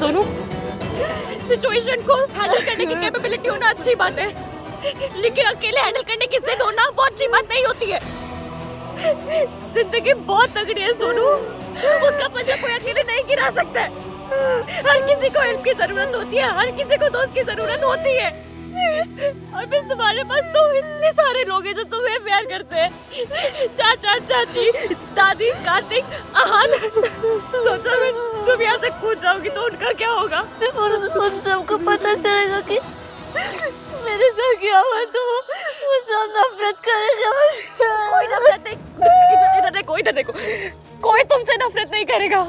Sonu, situation को handle करने की कैपेबिलिटी होना अच्छी बात है, लेकिन अकेले हैंडल करने की जिद होना बहुत अच्छी बात नहीं होती है। जिंदगी बहुत तगड़ी है सोनू, उसका पंजा कोई अकेले नहीं गिरा सकता है। हर किसी को हेल्प की जरूरत होती है, हर किसी को दोस्त की जरूरत होती है। और फिर तुम्हारे पास तो इतने सारे लोग हैं जो तुम्हें प्यार करते हैं, चाचा, चाची, दादी, कार्तिक, आहान। सोचो मैं तुम यहाँ से कूद जाओगी तो उनका क्या होगा? और उन सबको पता चलेगा कि मेरे साथ क्या हुआ तो वो सब नफरत करेगा। कोई नफरत नहीं, इधर देखो, इधर देखो, कोई तुमसे नफरत नहीं करेगा।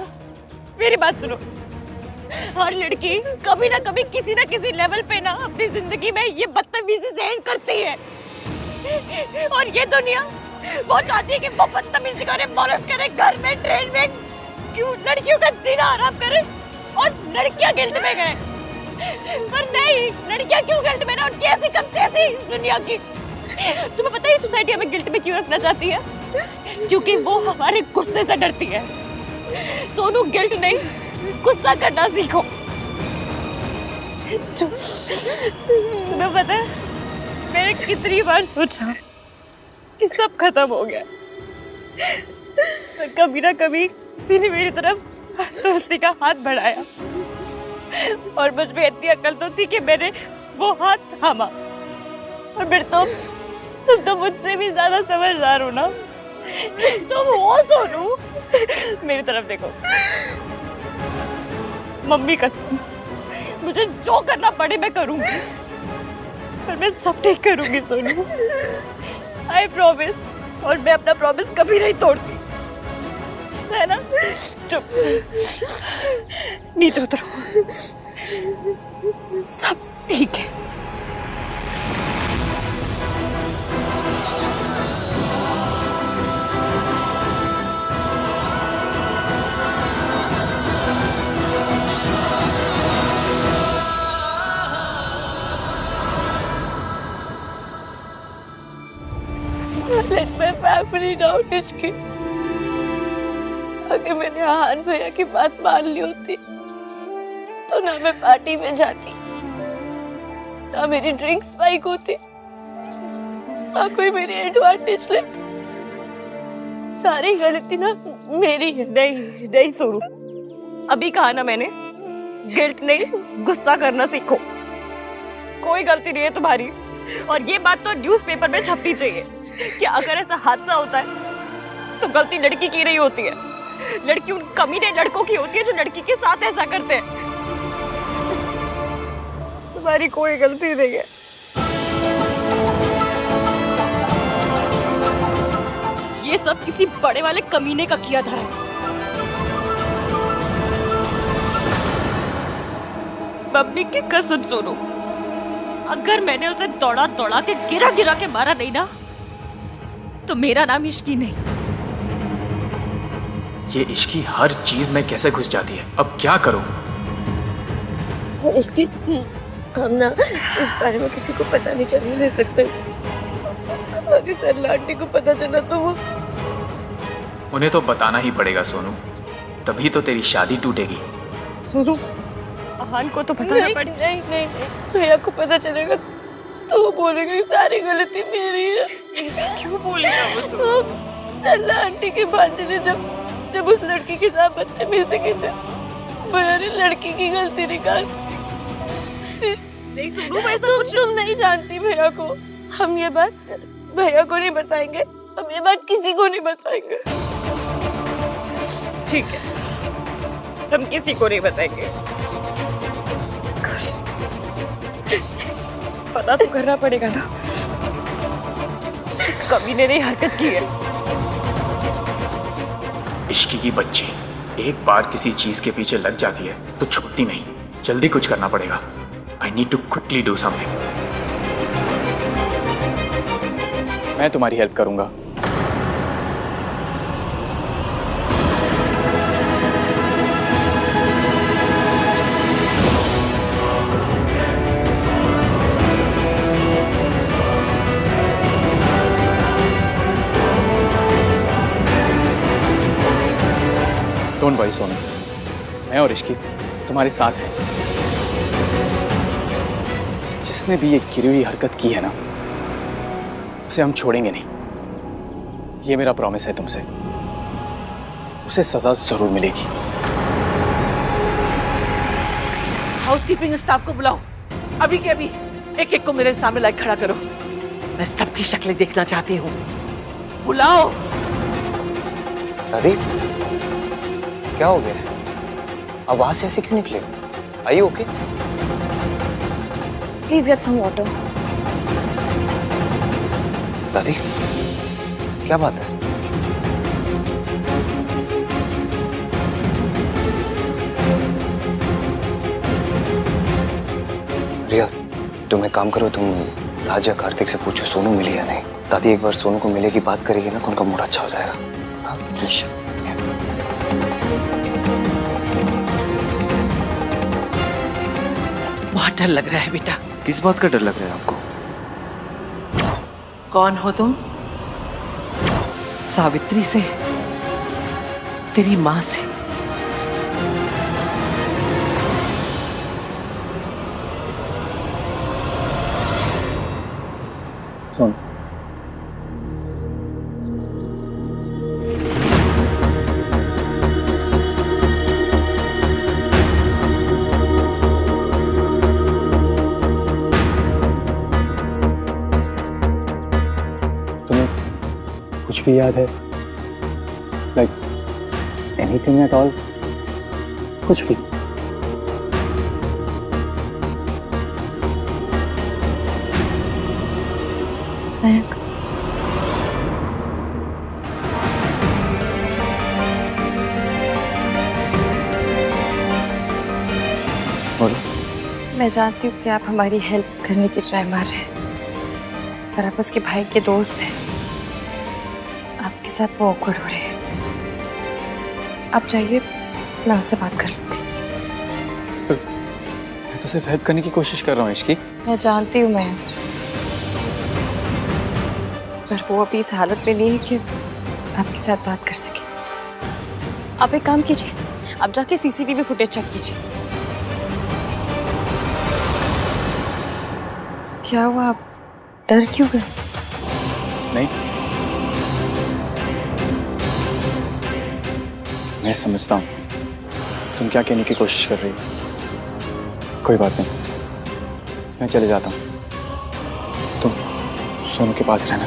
मेरी बात सुनो, हर लड़की कभी ना कभी किसी ना किसी लेवल पे ना अपनी जिंदगी में ये बदतमीजी सहन करती है, और ये दुनिया वो चाहती है कि वो बदतमीजी करे, मौलत करे, घर में, ट्रेन में, क्यों लड़कियों का जीना हराम करे और लड़कियां गिल्ट में गए। पर नहीं, लड़कियां क्यों गिल्ट में ना, उनकी ऐसी कम कैसी दुनिया की। तुम्हें पता है सोसाइटी हमें गिल्ट में क्यों रखना चाहती है? क्योंकि वो हमारे गुस्से से डरती है। सोनू, गिल्ट नहीं, गुस्सा करना सीखो। तुम्हें पता है मैंने कितनी बार सोचा कि सब खत्म हो गया, तो कभी ना कभी किसी ने मेरी तरफ दोस्ती का हाथ बढ़ाया, और मुझ में इतनी अकल तो थी कि मैंने वो हाथ थामा। और फिर तुम तो मुझसे भी ज्यादा समझदार हो ना, तुम हो सोनू। मेरी तरफ देखो, मम्मी कसम, मुझे जो करना पड़े मैं करूंगी, पर मैं सब ठीक करूंगी सोनू, आई प्रॉमिस। और मैं अपना प्रॉमिस कभी नहीं तोड़ती, है ना? चुप, नीचे उतरो, सब ठीक है। Let my family down, इश्क़। अगर मैंने आहान भैया की बात मान ली होती तो ना मैं पार्टी में जाती, ना मेरी ड्रिंक स्पाइक होती, ना कोई मेरी एडवांटेज लेता। सारी गलती ना मेरी है। नहीं नहीं सोनू, अभी कहा ना मैंने, गिल्ट नहीं, गुस्सा करना सीखो। कोई गलती नहीं है तुम्हारी, और ये बात तो न्यूज़पेपर में छपनी चाहिए कि अगर ऐसा हादसा होता है तो गलती लड़की की नहीं होती है, लड़की उन कमीने लड़कों की होती है जो लड़की के साथ ऐसा करते हैं। तुम्हारी कोई गलती नहीं है। ये सब किसी बड़े वाले कमीने का किया था। मम्मी की कसम सोनू, अगर मैंने उसे दौड़ा दौड़ा के गिरा गिरा के मारा नहीं ना, तो मेरा नाम इश्की नहीं। ये इश्की हर चीज में कैसे घुस जाती है, अब क्या करूं? इसकी हम ना इस बारे में किसी को पता नहीं चलने दे सकते। अगर सरला आंटी को पता चला तो वो... उन्हें तो बताना ही पड़ेगा सोनू, तभी तो तेरी शादी टूटेगी। सोनू, आहान को तो बताना पड़ेगा। नहीं नहीं नहीं, भैया को पता चलेगा तो वो बोलेगा कि सारी गलती मेरी है। ऐसे क्यों बोलेगा वो सोनू? सरला आंटी के भांजे ने जब उस लड़की के साथ बदतमीजी की थी, भैया ने लड़की की गलती निकाल। नहीं सोनू, वैसा कुछ तुम नहीं जानती भैया को। हम ये बात भैया को नहीं बताएंगे, हम ये बात किसी को नहीं बताएंगे। ठीक है, हम किसी को नहीं बताएंगे। पता तो करना पड़ेगा ना, कमीने ने हरकत की है। इश्की की बच्ची एक बार किसी चीज के पीछे लग जाती है तो छूटती नहीं। जल्दी कुछ करना पड़ेगा। I need to quickly do something. मैं तुम्हारी हेल्प करूंगा। डोंट वरी सोनू, मैं और इश्की तुम्हारे साथ है। जिसने भी ये गिरी हुई हरकत की है ना, उसे हम छोड़ेंगे नहीं। ये मेरा प्रॉमिस है तुमसे। उसे सजा जरूर मिलेगी। हाउसकीपिंग स्टाफ को बुलाओ, अभी के अभी। एक एक को मेरे सामने लाइक खड़ा करो। मैं सबकी शक्लें देखना चाहती हूँ। बुलाओ। दादी, क्या हो गया? आवाज से ऐसे क्यों निकले? I okay? Please get some water. दादी, क्या बात है? रिया, तुम एक काम करो, तुम राजा कार्तिक से पूछो सोनू मिली या नहीं। दादी एक बार सोनू को मिलेगी, बात करेगी ना तो उनका मूड अच्छा हो जाएगा। हाँ? बहुत डर लग रहा है बेटा। किस बात का डर लग रहा है आपको? कौन हो तुम? सावित्री से, तेरी माँ से। सुन, तुम्हें कुछ भी याद है? Like anything at all? कुछ भी? मयंक, बोलो। मैं जानती हूँ कि आप हमारी हेल्प करने की ट्राई मार रहे हैं, पर आप उसके भाई के दोस्त हैं। आपके साथ वो awkward हो रहे हैं। आप चाहिए, मैं उससे बात कर लूँगी। मैं तो सिर्फ हेल्प करने की कोशिश कर रहा हूँ इश्की। मैं जानती हूँ मैं, पर वो अभी इस हालत में नहीं है कि आपके साथ बात कर सके। आप एक काम कीजिए, आप जाके सीसीटीवी फुटेज चेक कीजिए। क्या हुआ, आप डर क्यों गए? नहीं, मैं समझता हूँ तुम क्या कहने की कोशिश कर रही हो। कोई बात नहीं, मैं चले जाता हूँ। तुम सोनू के पास रहना।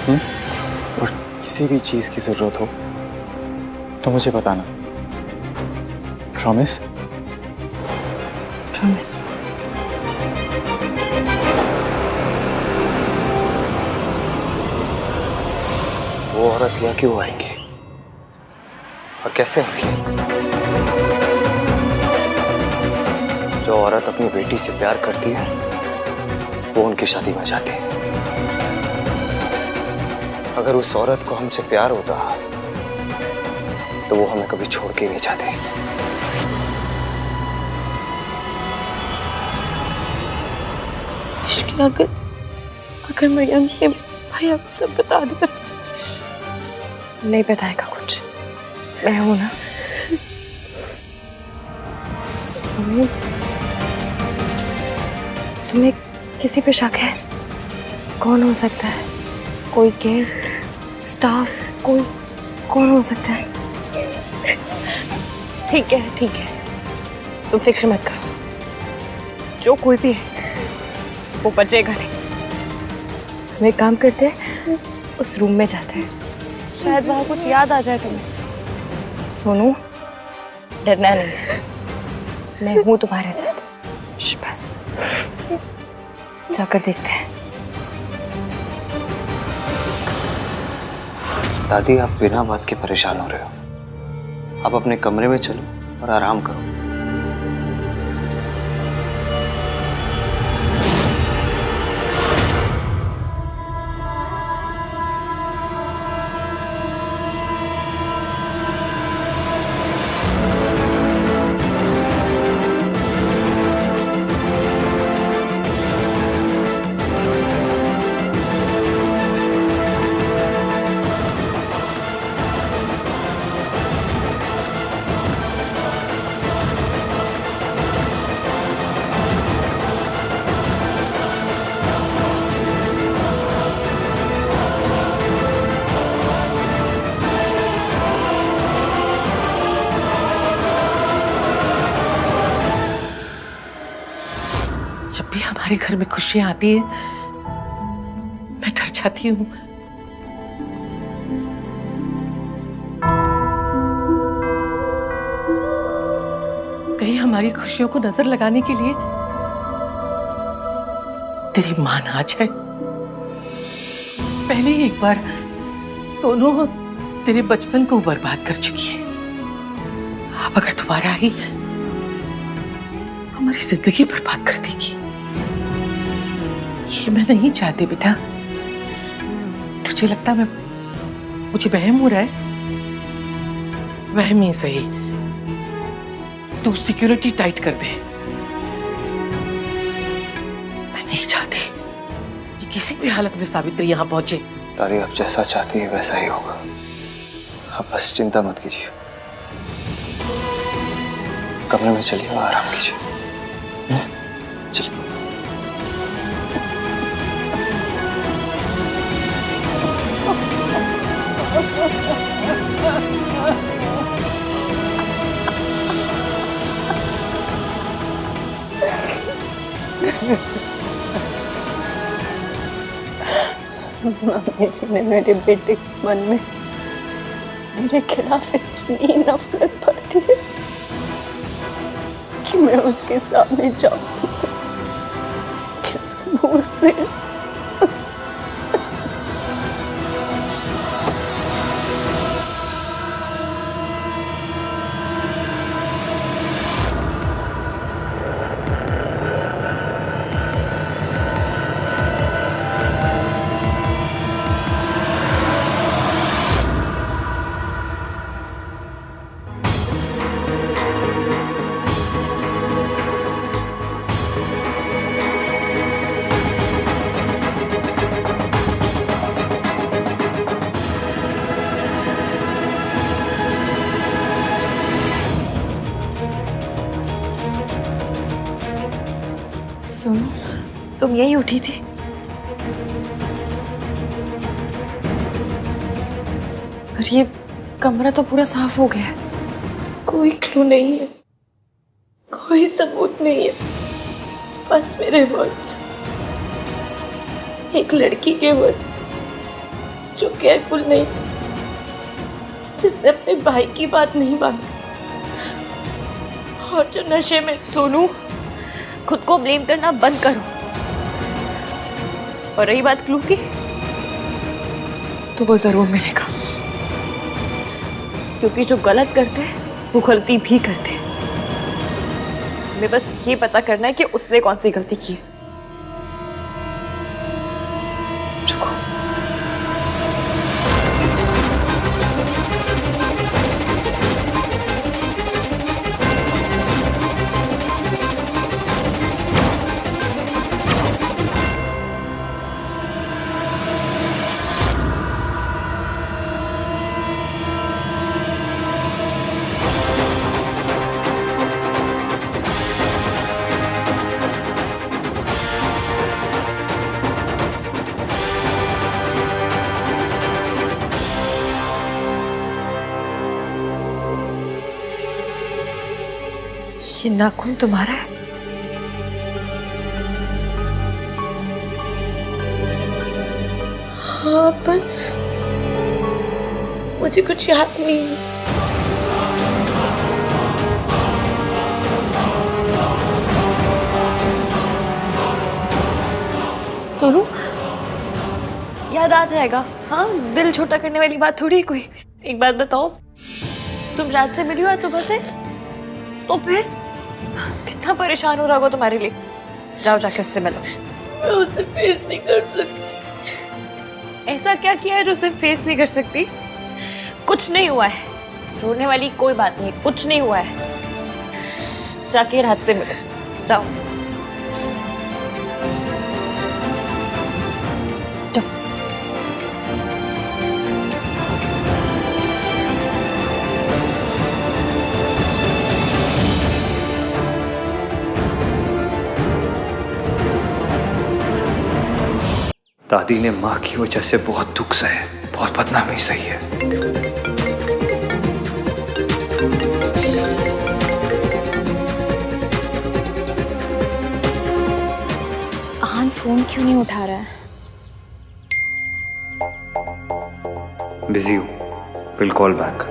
और किसी भी चीज की जरूरत हो तो मुझे बताना। प्रॉमिस? प्रॉमिस। वो औरत यहाँ क्यों आएंगी और कैसे आएंगी? जो औरत अपनी बेटी से प्यार करती है वो उनकी शादी में जाती है। अगर उस औरत को हमसे प्यार होता तो वो हमें कभी छोड़ के नहीं जाती। इश्क, अगर मयंक ने भाई आपको सब बता दिया तो नहीं बताएगा कुछ। मैं हूं ना। सुनो, तुम्हें किसी पे शक है? कौन हो सकता है? कोई गेस्ट, स्टाफ, कोई कौन हो सकता है? ठीक है, ठीक है, तुम फिक्र मत करो। जो कोई भी है वो बचेगा नहीं। हम एक काम करते हैं, उस रूम में जाते हैं, शायद वहां कुछ याद आ जाए तुम्हें। सोनू, डरना नहीं, मैं हूं तुम्हारे साथ। बस जाकर देखते हैं। दादी, आप बिना बात के परेशान हो रहे हो। आप अपने कमरे में चलो और आराम करो। जब भी हमारे घर में खुशियां आती है मैं डर जाती हूँ। कहीं हमारी खुशियों को नजर लगाने के लिए तेरी मां ना आ जाए। पहले ही एक बार सोनू तेरे बचपन को बर्बाद कर चुकी है, अब अगर दोबारा आई हमारी जिंदगी बर्बाद कर देगी। ये मैं नहीं चाहती बेटा। तुझे लगता मैं मुझे वहम हो रहा है? वहम ही सही, तू सिक्योरिटी टाइट कर दे। मैं नहीं चाहती कि किसी भी हालत में सावित्री यहां पहुंचे। दादी आप जैसा चाहती है वैसा ही होगा, आप बस चिंता मत कीजिए। कमरे में चलिए और आराम कीजिए। चलिए। मम्मी जी ने मेरे बेटे के मन में मेरे खिलाफ इतनी नफरत भर दी है कि मैं उसके सामने जाऊं किस मुंह से। सोनू, तुम यही उठी थी? और ये कमरा तो पूरा साफ हो गया है। कोई क्लू नहीं है, कोई सबूत नहीं है, बस मेरे वर्ड्स। एक लड़की के वर्ड्स जो केयरफुल नहीं, जिसने अपने भाई की बात नहीं मानी और जो नशे में। सोनू, खुद को ब्लेम करना बंद करो। और रही बात क्लू की, तो वो जरूर मिलेगा, क्योंकि जो गलत करते हैं वो गलती भी करते हैं। हमें बस ये पता करना है कि उसने कौन सी गलती की है। रुको। ये नाखून तुम्हारा है? हाँ, पर मुझे कुछ याद नहीं है। सोनू, याद आ जाएगा। हाँ, दिल छोटा करने वाली बात थोड़ी कोई। एक बात बताओ, तुम रात से मिली हो आज सुबह से? तो फिर कितना परेशान हो रहा होगा तुम्हारे लिए। जाओ जाके उससे मिलो। मैं उसे फेस नहीं कर सकती। ऐसा क्या किया है जो उसे फेस नहीं कर सकती? कुछ नहीं हुआ है, रोने वाली कोई बात नहीं, कुछ नहीं हुआ है। जाके रात से मिलो, जाओ। दादी ने माँ की वजह से बहुत दुख सहे, बहुत बदनामी सही है। फोन क्यों नहीं उठा रहा है? बिजी हूँ, will call back.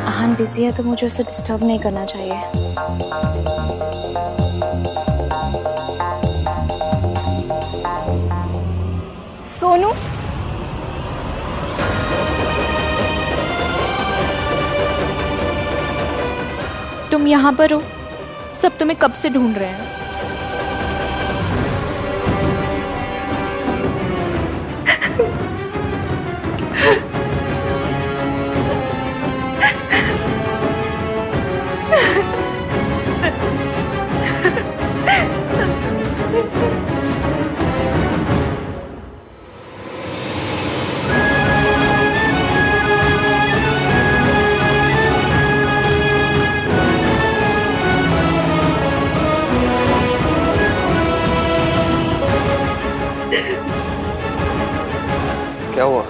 Ahaan busy है तो मुझे उसे डिस्टर्ब नहीं करना चाहिए। सोनू, तुम यहाँ पर हो? सब तुम्हें कब से ढूंढ रहे हैं। क्या हुआ?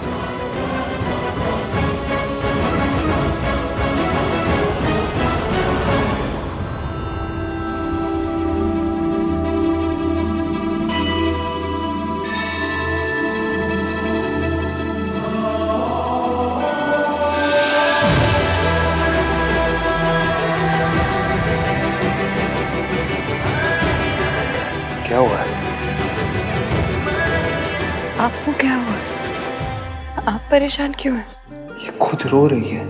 क्या हुआ है? आपको क्या हुआ? आप परेशान क्यों हैं? ये खुद रो रही है,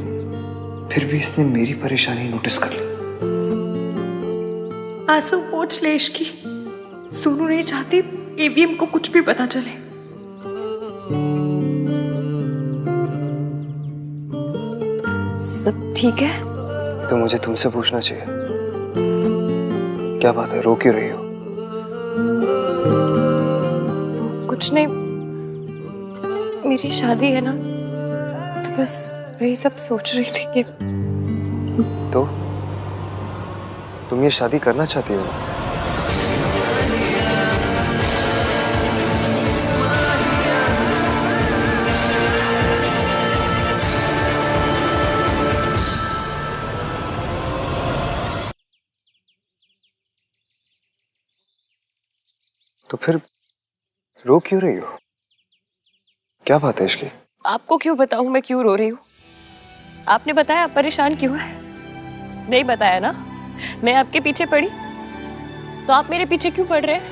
फिर भी इसने मेरी परेशानी नोटिस कर ली। आंसू पोंछ ले इसकी। सोनू नहीं चाहती एवीएम को कुछ भी पता चले। सब ठीक है? तो मुझे तुमसे पूछना चाहिए, क्या बात है, रो क्यों रही हो? कुछ नहीं, मेरी शादी है ना, तो बस वही सब सोच रही थी कि तो तुम ये शादी करना चाहती हो? तो फिर रो क्यों रही हो? क्या बात है इसकी? आपको क्यों बताऊं मैं क्यों रो रही हूँ? आपने बताया आप परेशान क्यों है? नहीं बताया ना? मैं आपके पीछे पड़ी तो आप मेरे पीछे क्यों पड़ रहे हैं?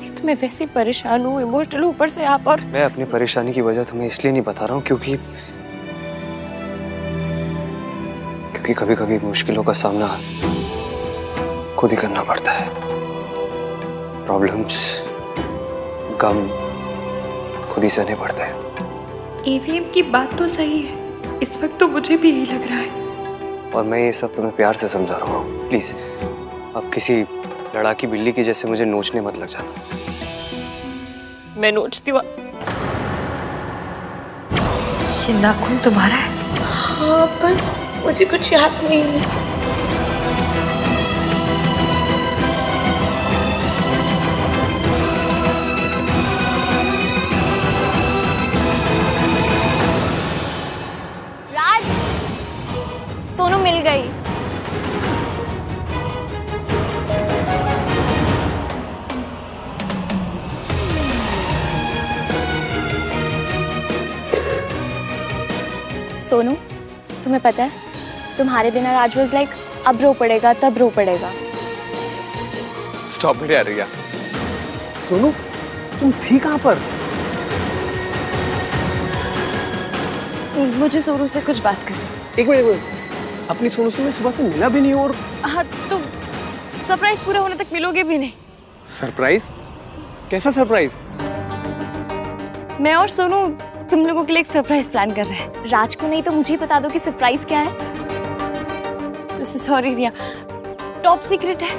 एक तो मैं वैसे परेशान हूँ, इमोशनल हूँ, ऊपर से आप। और मैं अपनी परेशानी की वजह तुम्हें इसलिए नहीं बता रहा हूँ क्योंकि कभी कभी मुश्किलों का सामना खुद ही करना पड़ता है। प्रॉब्लम्स, गम खुद ही सहने पड़ते हैं। एवीएम की बात तो सही है, इस वक्त तो मुझे भी यही लग रहा है। और मैं ये सब तुम्हें प्यार से समझा रहा हूँ। प्लीज अब किसी लड़ाकी बिल्ली की जैसे मुझे नोचने मत लग जाना। मैं नोचती हूँ? ये नाखून तुम्हारा है? हाँ, पर मुझे कुछ याद नहीं है। सोनू मिल गई। सोनू, तुम्हें पता है तुम्हारे बिना राज वाज लाइक अब रो पड़ेगा तब रो पड़ेगा। स्टॉप इट यार रिया। सोनू, तुम थी कहाँ पर? मुझे सोनू से कुछ बात करनी। एक मिनट, अपनी सोनू से मैं सुबह से मिला भी नहीं। और हाँ, तो सरप्राइज पूरा होने तक मिलोगे भी नहीं। सरप्राइज? कैसा सरप्राइज? मैं और सोनू तुम लोगों के लिए एक सरप्राइज प्लान कर रहे हैं। राज को नहीं तो मुझे बता दो कि सरप्राइज क्या है। सॉरी रिया, टॉप सीक्रेट है।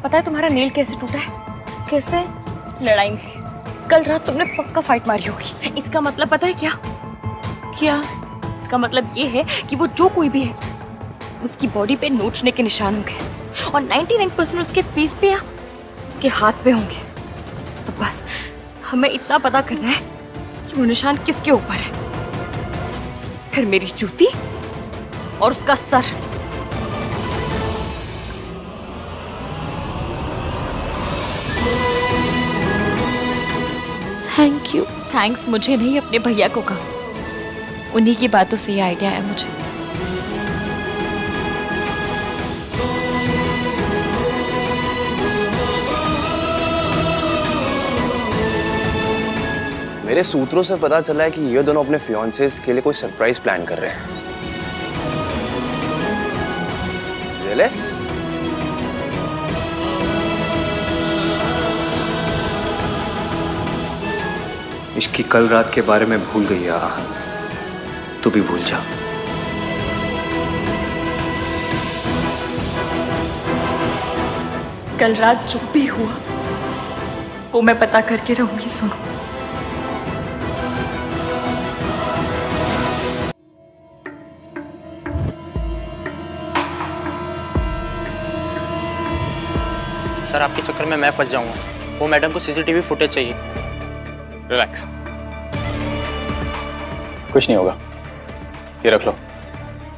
पता है तुम्हारा नेल कैसे टूटा है? कैसे? लड़ाई में। कल रात तुमने पक्का फाइट मारी होगी। इसका मतलब पता है क्या? क्या? इसका मतलब ये है कि वो जो कोई भी है उसकी बॉडी पे नोचने के निशान होंगे और 99% उसके फेस पे या उसके हाथ पे होंगे। तो बस हमें इतना पता करना है कि वो निशान किसके ऊपर है। फिर मेरी जूती और उसका सर। Thank you. थैंक्स मुझे नहीं, अपने भैया को कहा। उन्हीं की बातों से ये आइडिया आया मुझे। मेरे सूत्रों से पता चला है कि ये दोनों अपने फियांसेस के लिए कोई सरप्राइज प्लान कर रहे हैं। जेलस? इसकी कल रात के बारे में भूल गई है। तू भी भूल जा। कल रात जो भी हुआ वो मैं पता करके रहूंगी सोनू। सर आपके चक्कर में मैं फंस जाऊंगा। वो मैडम को सीसीटीवी फुटेज चाहिए। रिलैक्स, कुछ नहीं होगा। ये रख लो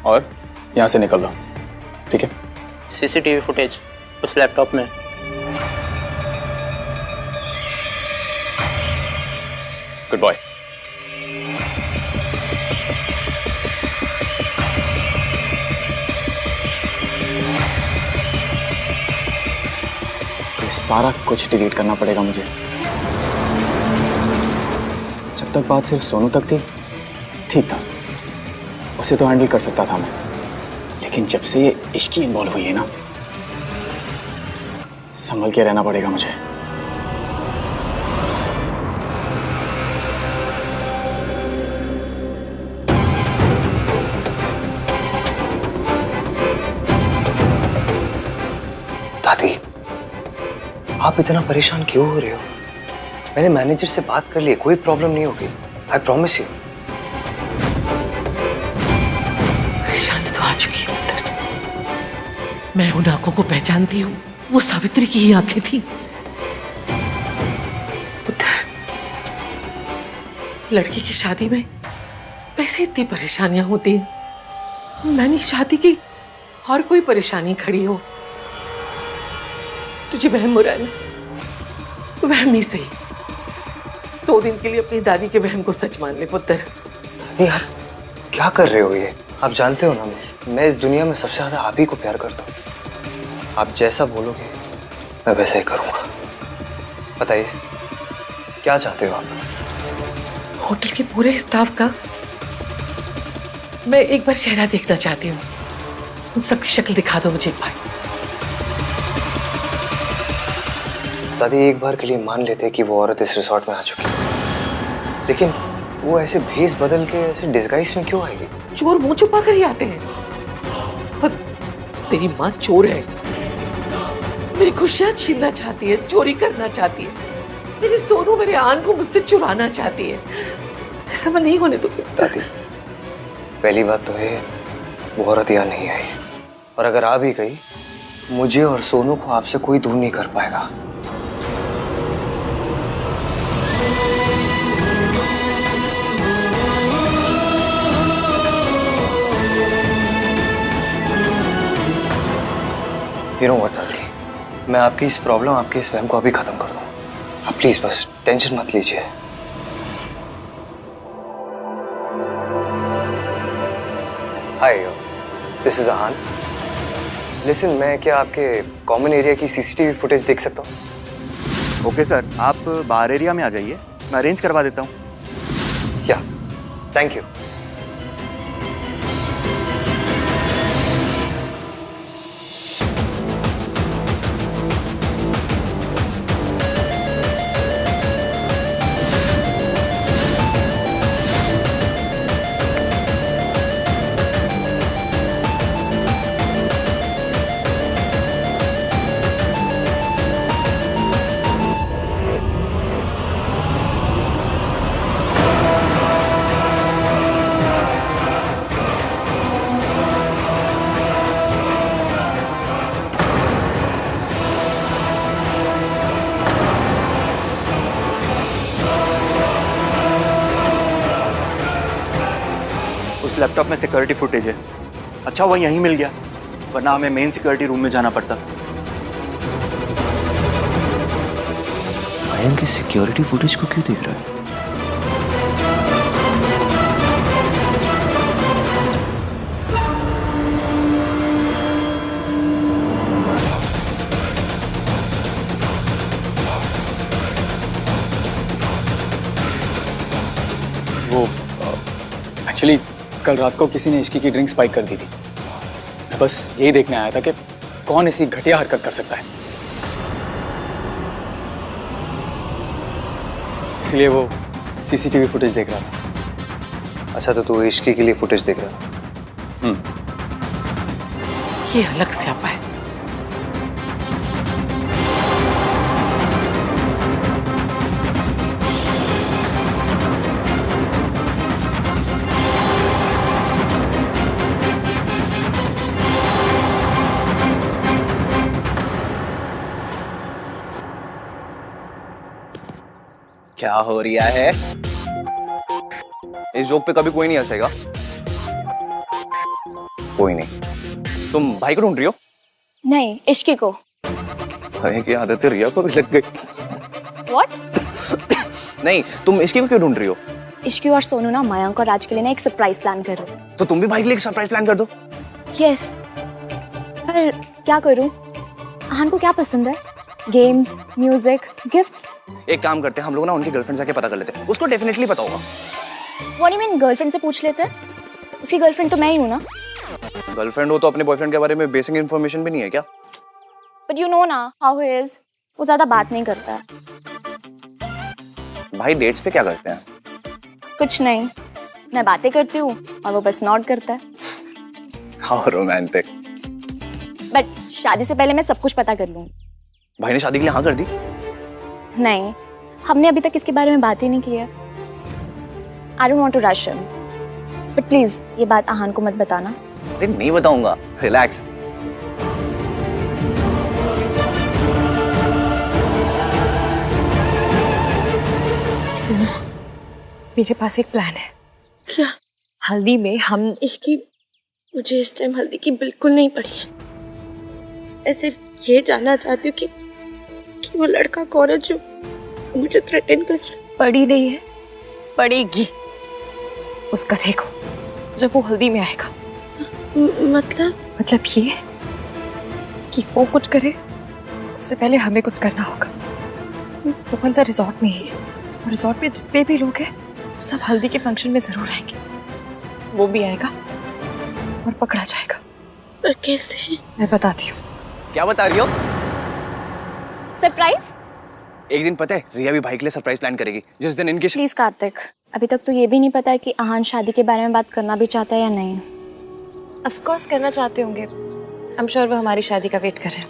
और यहाँ से निकल लो, ठीक है? सीसीटीवी फुटेज उस लैपटॉप में। Good boy. सारा कुछ डिलीट करना पड़ेगा मुझे। जब तक बात सिर्फ सोनू तक थी ठीक था, उसे तो हैंडल कर सकता था मैं, लेकिन जब से ये इश्की इन्वॉल्व हुई है ना, संभल के रहना पड़ेगा मुझे। दादी, आप इतना परेशान क्यों हो रहे हो? मैंने मैनेजर से बात कर ली, कोई प्रॉब्लम नहीं होगी। I promise you. परेशानी तो आ चुकी है पुत्र। मैं उन आंखों को पहचानती हूँ, वो सावित्री की ही आंखें थी। पुत्र, लड़की की शादी में वैसे इतनी परेशानियां होती हैं। मैंने शादी की और कोई परेशानी खड़ी हो, तुझे वहम हो रहा है ना? वहम ही सही। 2 दिन के लिए अपनी दादी के वहम को सच मान ले पुत्र। दादी, आप क्या कर रहे हो ये? आप जानते हो ना, मैं इस दुनिया में सबसे ज्यादा आप ही को प्यार करता हूँ। आप जैसा बोलोगे मैं वैसा ही करूँगा। बताइए, क्या चाहते हो आप? होटल के पूरे स्टाफ का मैं एक बार चेहरा देखना चाहती हूँ। उन सबकी शक्ल दिखा दो मुझे एक बार। दादी, एक बार के लिए मान लेते कि वो औरत इस रिसोर्ट में आ चुकी है, लेकिन वो ऐसे भेस बदल के ऐसे डिस्गाइज में क्यों आएगी? चोर मुंह छुपा कर ही आते हैं। पर तेरी माँ चोर है, मेरी खुशियां छीनना चाहती है, चोरी करना चाहती है। मेरी सोनू, मेरे आन को मुझसे चुराना चाहती है। ऐसा मैं नहीं होने दूंगी। दादी, पहली बात तो है वो औरत यहाँ नहीं आई, और अगर आ भी गई, मुझे और सोनू को आपसे कोई दूर नहीं कर पाएगा। You know what, दादी, मैं आपकी इस प्रॉब्लम, आपके इस वहम को अभी खत्म कर दूं। आप प्लीज बस टेंशन मत लीजिए। हाय, दिस इज अहान। लिसन, मैं क्या आपके कॉमन एरिया की सीसीटीवी फुटेज देख सकता हूँ? ओके सर, आप बाहर एरिया में आ जाइए, मैं अरेंज करवा देता हूँ। या, थैंक यू। उस लैपटॉप में सिक्योरिटी फुटेज है, अच्छा वो यहीं मिल गया, वरना हमें मेन सिक्योरिटी रूम में जाना पड़ता। आयन की सिक्योरिटी फुटेज को क्यों देख रहा है? वो एक्चुअली कल रात को किसी ने इश्की की ड्रिंक स्पाइक कर दी थी। मैं बस यही देखने आया था कि कौन ऐसी घटिया हरकत कर सकता है, इसलिए वो सीसीटीवी फुटेज देख रहा था। अच्छा तो तू इश्की के लिए फुटेज देख रहा था? ये अलग स्यापा है। क्या हो रहा है? इस जोक पे कभी कोई नहीं हंसेगा। कोई नहीं। तुम भाई को ढूंढ रही हो? नहीं, इश्की को। भाई की आदत रिया को भी लग गई। What? नहीं, तुम इश्की को क्यों ढूंढ रही हो? इश्की और सोनू ना मयंक और राज के लिए ना एक सरप्राइज प्लान कर रहे हैं। तो तुम भी भाई के लिए एक सरप्राइज प्लान कर दो। यस। पर क्या करूं? आहान को क्या पसंद है? Games, music, gifts? एक काम करते हैं, हम लोग ना उनकी गर्लफ्रेंड जाके पता कर लेते हैं। उसको डेफिनेटली पता होगा। What do you mean girlfriend से पूछ लेते हैं? उसकी गर्लफ्रेंड तो मैं ही हूं ना। गर्लफ्रेंड हो तो अपने बॉयफ्रेंड के बारे में बेसिक इन्फॉर्मेशन भी नहीं है क्या? But you know ना how he is. वो ज्यादा बात नहीं करता है। भाई डेट्स पे क्या करते हैं? कुछ नहीं, मैं बातें करती हूँ और वो बस नॉड करता है। How romantic. बट शादी से पहले मैं सब कुछ पता कर लूंगी। भाई ने शादी के लिए हाँ कर दी? नहीं, हमने अभी तक इसके बारे में बात ही नहीं की है। I don't want to rush him. But please, ये बात आहान को मत बताना। अरे नहीं बताऊंगा, रिलैक्स। सुनो, मेरे पास एक प्लान है। क्या? हल्दी में हम इश्की, मुझे इस टाइम हल्दी की बिल्कुल नहीं पड़ी है। ऐसे ये जानना चाहती हूँ कि वो लड़का कौन है जो मुझे थ्रेटन कर रहा है। पड़ी नहीं है, पड़ेगी। उसका देखो जब वो हल्दी में आएगा। मतलब ये कि वो कुछ करे उससे पहले हमें कुछ करना होगा। वो बंदा रिजॉर्ट में ही है और रिजॉर्ट में जितने भी लोग हैं सब हल्दी के फंक्शन में जरूर आएंगे। वो भी आएगा और पकड़ा जाएगा। पर कैसे? मैं बताती हूँ। क्या बता रही हो? सरप्राइज? एक दिन पता है रिया भी भाई के लिए सरप्राइज प्लान करेगी, जिस दिन इनके प्लीज कार्तिक, अभी तक तो ये भी नहीं पता है कि आहान शादी के बारे में बात करना भी चाहता है या नहीं। ऑफ कोर्स करना चाहते होंगे। आई एम श्योर वो हमारी शादी का वेट कर रहे हैं।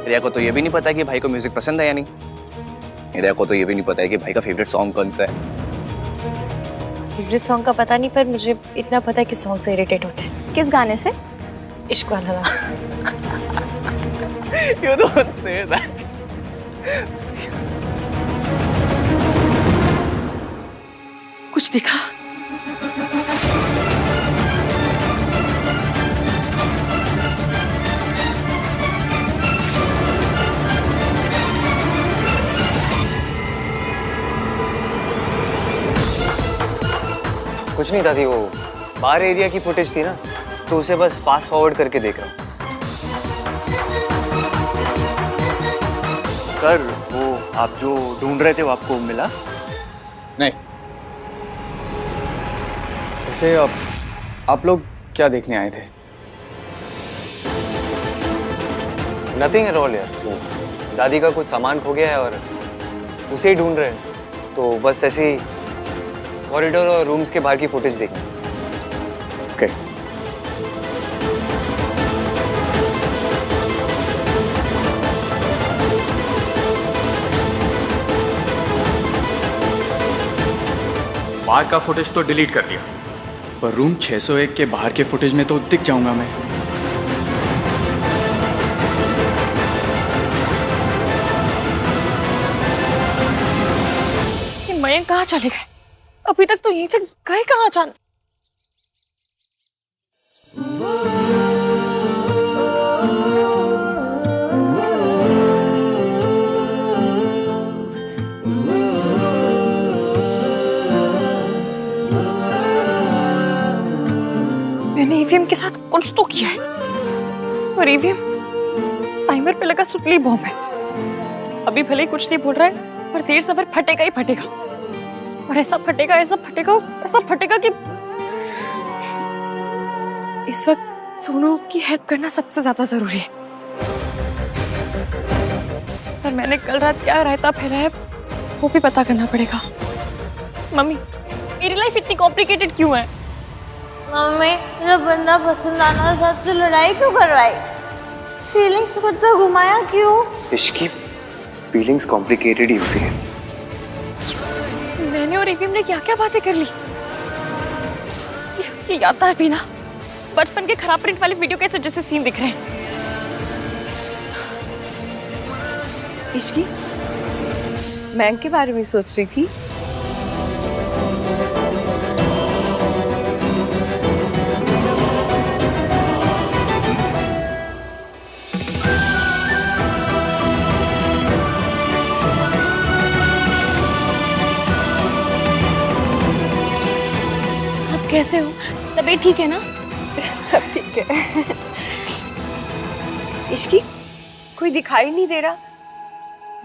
रिया को तो ये भी नहीं पता है कि भाई को म्यूजिक पसंद है या नहीं। रिया को तो ये भी नहीं पता है कि भाई का फेवरेट सॉन्ग कौन सा है। फेवरेट सॉन्ग का पता नहीं, पर मुझे इतना पता है कि सॉन्ग से इरिटेट होते हैं। किस गाने से? इश्क वाला। You don't say that. कुछ दिखा? कुछ नहीं दादी, वो बार एरिया की फुटेज थी ना, तो उसे बस फास्ट फॉरवर्ड करके देख रहा हूँ। सर वो आप जो ढूंढ रहे थे वो आपको मिला? नहीं। वैसे आप लोग क्या देखने आए थे? नथिंग एट ऑल यार, दादी का कुछ सामान खो गया है और उसे ही ढूंढ रहे हैं, तो बस ऐसे ही कॉरिडोर और रूम्स के बाहर की फुटेज देखनी। ओके। बाहर का फुटेज तो डिलीट कर दिया, पर रूम 601 के बाहर के फुटेज में तो दिख जाऊंगा मैं। ये मयंक कहाँ चले गए? अभी तक तो यहीं से गए कहाँ? ईवीएम के साथ कुछ तो किया है, और ईवीएम टाइमर पे लगा सुतली बॉम्ब है। अभी भले ही कुछ नहीं बोल रहा है, पर देर सफर फटेगा ही फटेगा, और ऐसा फटेगा, ऐसा फटेगा, ऐसा फटेगा कि इस वक्त सोनू की हेल्प करना सबसे ज्यादा जरूरी है। पर मैंने कल रात क्या रायता फैलाया है वो भी पता करना पड़ेगा। मम्मी, मेरी लाइफ इतनी कॉम्प्लिकेटेड क्यों है? मम्मी, मेरा बंदा पसंद आना था तो लड़ाई क्यों कर रहा है? फीलिंग्स को तो घुमाया क्यों? इसकी फीलिंग्स कॉम्प्लिकेटेड ही होती है। मैंने और ईवीएम ने क्या क्या बातें कर ली। ये याददार भी ना, बचपन के खराब प्रिंट वाले वीडियो कैसे जैसे सीन दिख रहे हैं। इश्की, मैं के बारे में सोच रही थी। आप कैसे हो? तबीयत ठीक है ना? सब ठीक है। इश्की, कोई दिखाई नहीं दे रहा।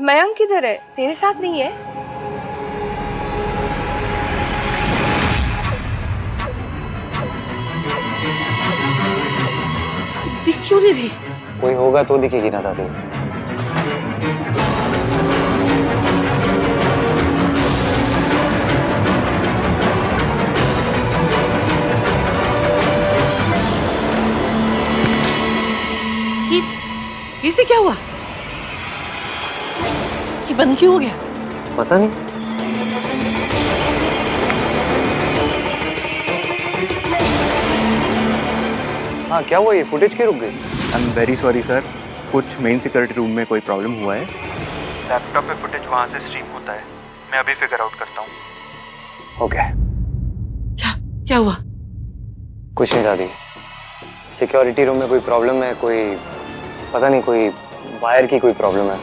मयंक किधर है? तेरे साथ नहीं है? दिख क्यों नहीं रही? कोई होगा तो दिखेगी ना दादी। इसे क्या हुआ? ये बंद क्यों हो गया? पता नहीं। हाँ, क्या हुआ? ये फुटेज क्यों रुक गई? I am very sorry sir, कुछ मेन सिक्योरिटी रूम में कोई प्रॉब्लम हुआ है। लैपटॉप पे फुटेज वहां से स्ट्रीम होता है, मैं अभी फिगर आउट करता हूँ। ओके। क्या हुआ? कुछ नहीं दादी, सिक्योरिटी रूम में कोई प्रॉब्लम है, कोई पता नहीं, कोई वायर की कोई प्रॉब्लम है।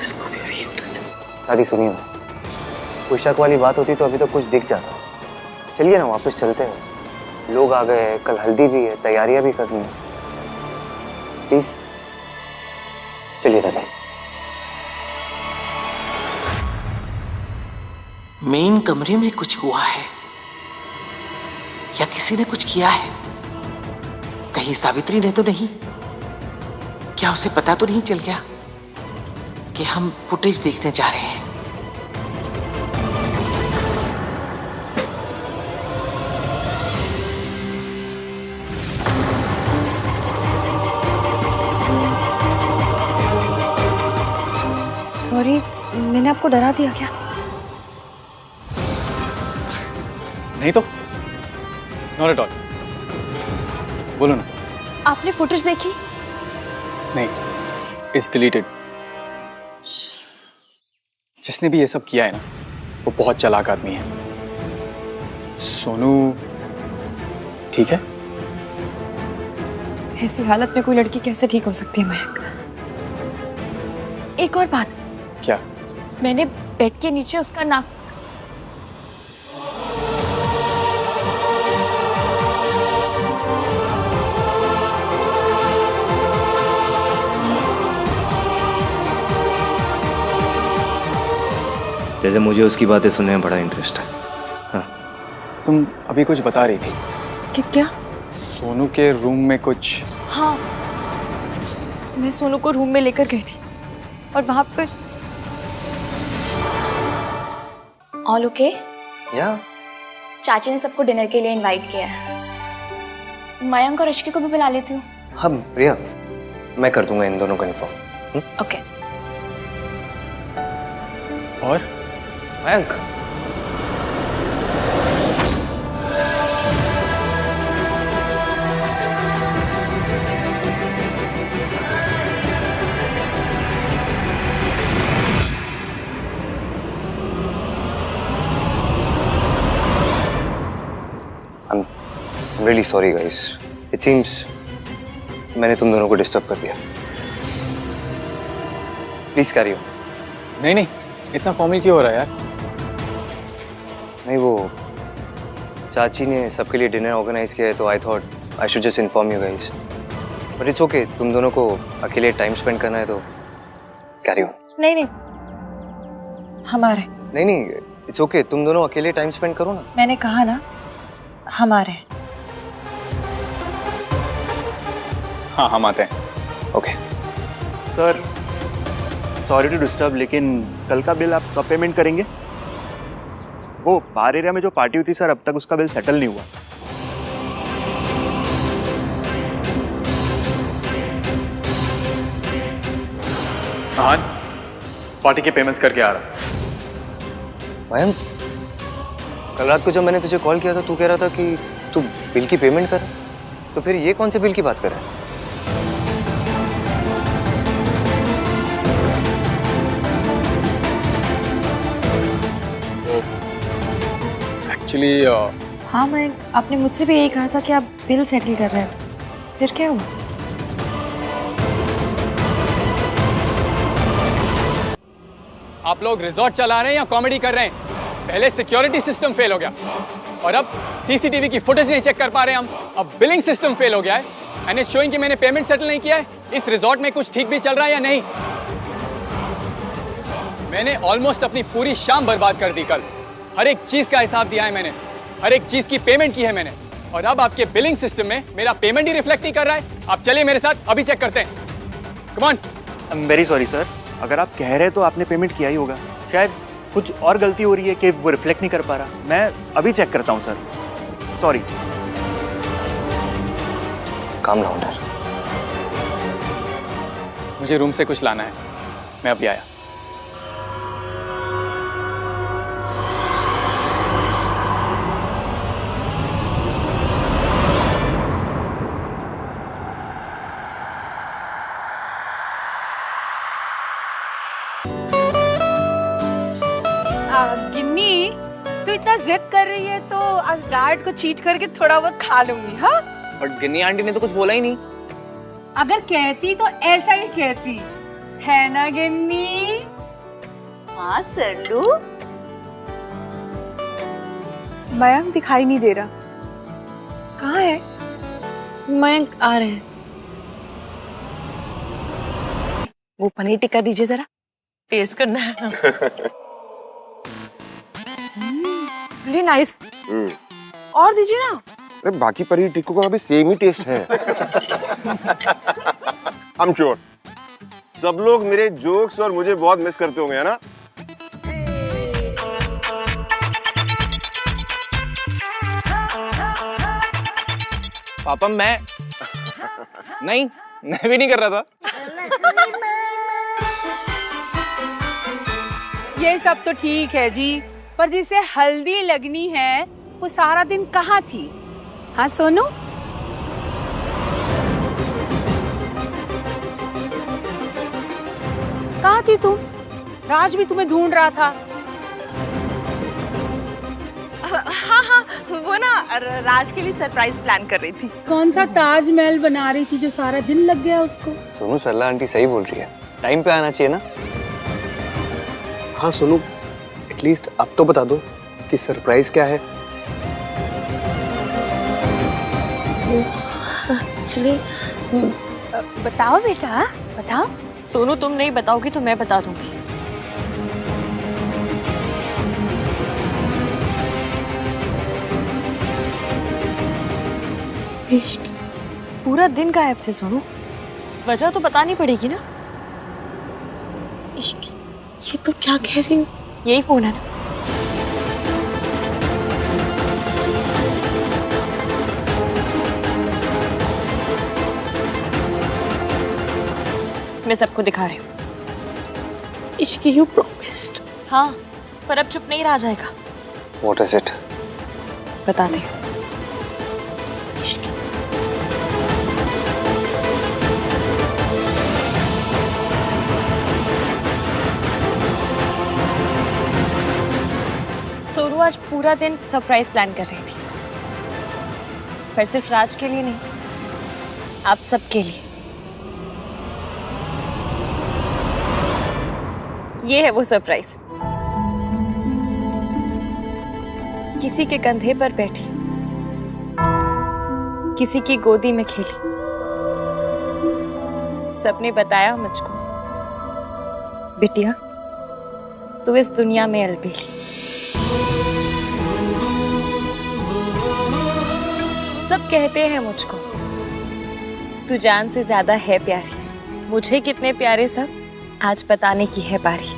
इसको भी अभी होता था। दादी सुनिए ना, कोई शक वाली बात होती तो अभी तो कुछ दिख जाता। चलिए ना, वापस चलते हैं। लोग आ गए, कल हल्दी भी है, तैयारियां भी करनी है। प्लीज चलिए दादी। मेन कमरे में कुछ हुआ है या किसी ने कुछ किया है? कहीं सावित्री ने तो नहीं? क्या उसे पता तो नहीं चल गया कि हम फुटेज देखने जा रहे हैं? सॉरी, मैंने आपको डरा दिया क्या? नहीं तो, नॉट एट ऑल। बोलो ना। आपने फुटेज देखी? नहीं, इट्स डिलीटेड। जिसने भी ये सब किया है ना, वो बहुत चालाक आदमी है। सोनू ठीक है? ऐसी हालत में कोई लड़की कैसे ठीक हो सकती है मयंक? एक और बात। क्या? मैंने बेड के नीचे उसका नाक जैसे मुझे उसकी बातें सुनने में बड़ा इंटरेस्ट है। हाँ। तुम अभी कुछ बता रही थी। कि क्या? सोनू के रूम में कुछ। हाँ, मैं सोनू को रूम में लेकर गई थी और वहां पे ऑल ओके? या चाची ने सबको डिनर के लिए इनवाइट किया है। मयंक और इश्की को भी बुला लेती हूँ। हाँ प्रिया, मैं कर दूंगा इन दोनों का इन्फॉर्म। ओके। और Mayank, I'm really sorry guys. It seems मैंने तुम दोनों को डिस्टर्ब कर दिया। Please carry on. नहीं नहीं, इतना फॉर्मल क्यों हो रहा है यार? नहीं, वो चाची ने सबके लिए डिनर ऑर्गेनाइज किया है तो I thought I should just inform you guys, but it's okay. तुम दोनों को अकेले टाइम स्पेंड करना है तो कैरी ऑन। नहीं नहीं, हमारे। नहीं, इट्स ओके, तुम दोनों अकेले टाइम स्पेंड करो ना। मैंने कहा ना, हमारे। हाँ हम आते हैं। Okay sir sorry to disturb, लेकिन कल का बिल आप कब पेमेंट करेंगे? वो बार एरिया में जो पार्टी हुई थी सर, अब तक उसका बिल सेटल नहीं हुआ। हाँ, पार्टी के पेमेंट्स करके आ रहा। मयंक, कल रात को जब मैंने तुझे कॉल किया था तू कह रहा था कि तू बिल की पेमेंट कर, तो फिर ये कौन से बिल की बात कर रहा है? एक्चुअली हाँ मैं, आपने मुझसे भी यही कहा था कि आप बिल सेटल कर रहे हैं, फिर क्या हुआ? आप लोग रिजॉर्ट चला रहे हैं या कॉमेडी कर रहे हैं? पहले सिक्योरिटी सिस्टम फेल हो गया और अब सीसीटीवी की फुटेज नहीं चेक कर पा रहे हम। अब बिलिंग सिस्टम फेल हो गया है एंड इट्स शोइंग कि मैंने पेमेंट सेटल नहीं किया है। इस रिजॉर्ट में कुछ ठीक भी चल रहा है या नहीं? मैंने ऑलमोस्ट अपनी पूरी शाम बर्बाद कर दी कल। हर एक चीज का हिसाब दिया है मैंने, हर एक चीज की पेमेंट की है मैंने, और अब आपके बिलिंग सिस्टम में मेरा पेमेंट ही रिफ्लेक्ट नहीं कर रहा है। आप चलिए मेरे साथ, अभी चेक करते हैं। Come on. I am very sorry sir, अगर आप कह रहे हैं तो आपने पेमेंट किया ही होगा। शायद कुछ और गलती हो रही है कि वो रिफ्लेक्ट नहीं कर पा रहा। मैं अभी चेक करता हूँ सर, सॉरी। काम डाउन यार। मुझे रूम से कुछ लाना है, मैं अभी आया। गिन्नी, तू इतना जिद कर रही है तो आज डैड को चीट करके थोड़ा बहुत खा लूंगी। हाँ, बट गिन्नी आंटी ने तो कुछ बोला ही नहीं। अगर कहती तो ऐसा ही कहती है ना गिन्नी? हाँ सरलू। मयंक दिखाई नहीं दे रहा, कहाँ है? मयंक आ रहे हैं। वो पनीर टिक्का दीजिए जरा, टेस्ट करना है। Really nice. और दीजिए ना। अरे बाकी पनीर टिक्कों का भी सेम ही टेस्ट है। I'm sure सब लोग मेरे जोक्स और मुझे बहुत मिस करते होंगे, है ना? पापा मैं नहीं, मैं भी नहीं कर रहा था। ये सब तो ठीक है जी, पर जिसे हल्दी लगनी है वो सारा दिन कहाँ थी? हाँ सोनू, कहाँ थी तुम? राज भी तुम्हें ढूंढ रहा था। हाँ हाँ, वो ना राज के लिए सरप्राइज प्लान कर रही थी। कौन सा ताजमहल बना रही थी जो सारा दिन लग गया उसको? सोनू, सरला आंटी सही बोल रही है, टाइम पे आना चाहिए ना। हाँ सोनू, एटलीस्ट अब तो बता दो कि सरप्राइज क्या है। एक्चुअली बताओ बेटा, बताओ। सोनू, तुम नहीं बताओगी तो मैं बता दूंगी। पूरा दिन गायब थे सोनू, वजह तो बतानी पड़ेगी ना। ये तो क्या कह रही हूँ? यही फोन है ना। मैं सबको दिखा रही हूँ। इश्क, यू प्रॉमिस्ड। हाँ, पर अब चुप नहीं रहा जाएगा। What is it? बताती हूँ। सोनू आज पूरा दिन सरप्राइज प्लान कर रही थी, पर सिर्फ राज के लिए नहीं, आप सबके लिए। ये है वो सरप्राइज। किसी के कंधे पर बैठी, किसी की गोदी में खेली। सबने बताया मुझको, बिटिया तू इस दुनिया में अलबेली। सब कहते हैं मुझको तू जान से ज्यादा है प्यारी। मुझे कितने प्यारे सब आज बताने की है बारी।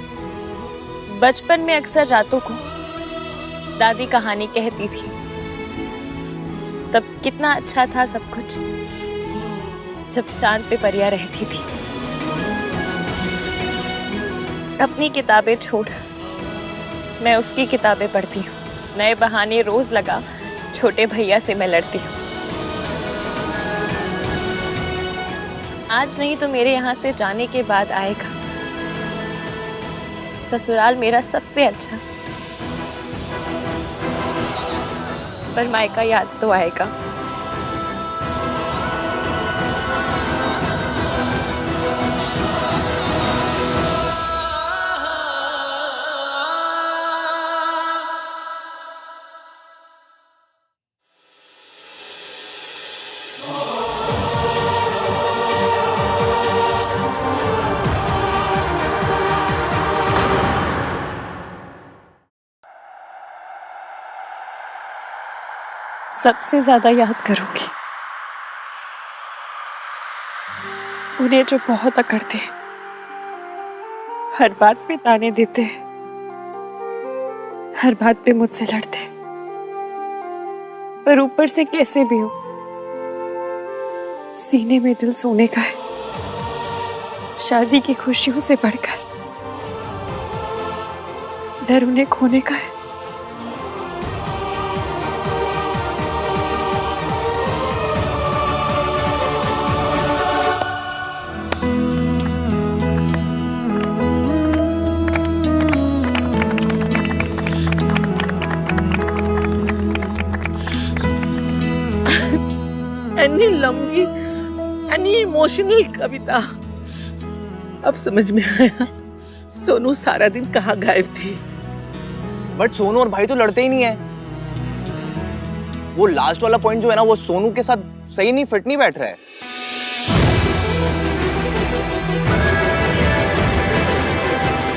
बचपन में अक्सर रातों को दादी कहानी कहती थी, तब कितना अच्छा था सब कुछ जब चांद पे परियां रहती थी। अपनी किताबें छोड़ मैं उसकी किताबें पढ़ती हूँ। नए बहाने रोज लगा छोटे भैया से मैं लड़ती हूँ। आज नहीं तो मेरे यहाँ से जाने के बाद आएगा ससुराल मेरा सबसे अच्छा, पर मायका याद तो आएगा। सबसे ज्यादा याद करूंगी उन्हें जो बहुत अकड़ते, हर बात पे ताने देते, हर बात पे मुझसे लड़ते, पर ऊपर से कैसे भी हो सीने में दिल सोने का है। शादी की खुशियों से बढ़कर डर उन्हें खोने का है। एनी लंबी एनी इमोशनल कविता। अब समझ में आया सोनू सारा दिन कहाँ गायब थी। बट सोनू और भाई तो लड़ते ही नहीं है। वो लास्ट वाला पॉइंट जो है ना, वो सोनू के साथ सही नहीं फिट नहीं बैठ रहा है।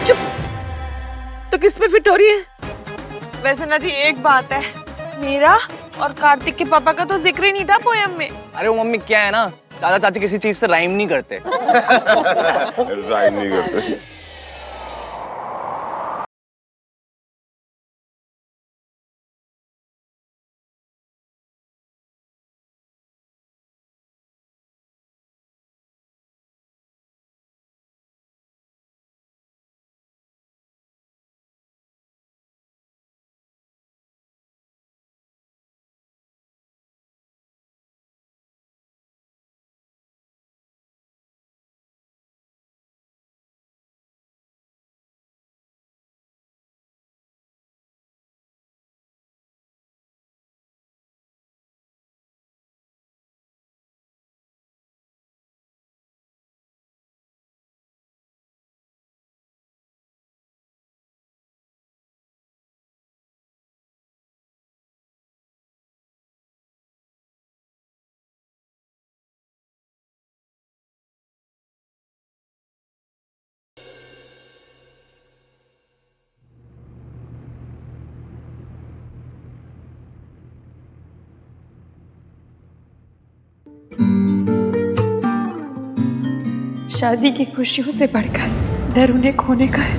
चुप, तो किस पे फिट हो रही है? वैसे ना जी एक बात है, मेरा और कार्तिक के पापा का तो जिक्र ही नहीं था पोयम में। अरे वो मम्मी क्या है ना, दादा चाची किसी चीज से राइम नहीं करते। राइम नहीं करते। शादी की खुशियों से बढ़कर डर उन्हें खोने का है।